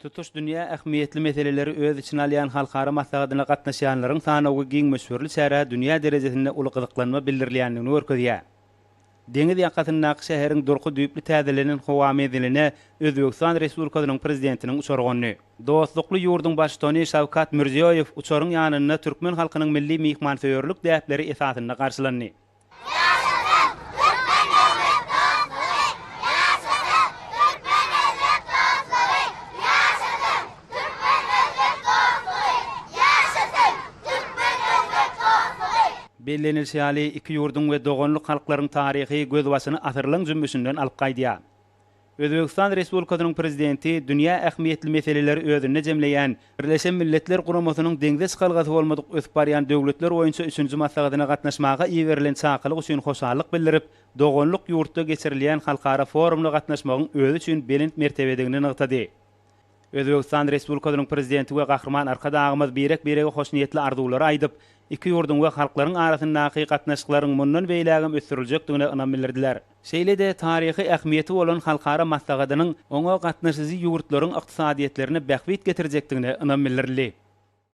Tutuş dünýä ähmiýetli meseleleri öz içine alýan halkara maslahatyna gatnaşanlaryň sanawy giň meşhurly şäher dünýä derejesinde uly gyzyklanma bildirilýändigini görkezýär. Deňiz ýakatynyň şäheriň durky düýpli täzelenen howamediline Özbegistan Respublikasynyň prezidentiniň uçurgany. Dostlukly ýurdun başçysy Şawkat Mirziýoýew uçuryň ýanyna türkmen halkynyň milli mihmansewerlik däpleri esasyna garşylandy. Bellenilşýäli iki ýurdun we dogonluk halklaryň taryhy göz başyny asyrlaň jümbüşinden alyp gaýdýar. Özbegistan Respublikasynyň prezidenti dünýä ähmiýetli meseleleri özüne jemleýän Birleşen Milletler Guramasynyň deňde çykylgasy bolmadyk ösüp barýan döwletler oýunça 3-nji maslahatyna gatnaşmaga iýerilen çakylyk üçin hoşallyk bildirip, dogonluk ýurtda geçirilýän halkara forumda gatnaşmagyň özü üçin belent mertebedigini nygtady. Özbegistan Respublikasynyň prezidenti we gahrman arkadagymyz birek-birege hoş niýetli arzulary aýdyp, iki ýurdun we halklaryň arasyndaky gatnaşyklaryň mundan beýlägem ösdüriljekdigine ynam bildirdiler. Şeýle-de taryhy ähmiýeti bolan halkara maslahatynyň oňa gatnaşyjy ýurtlaryň ykdysadyýetlerini bähwit getirjekdigine ynam bildirdi.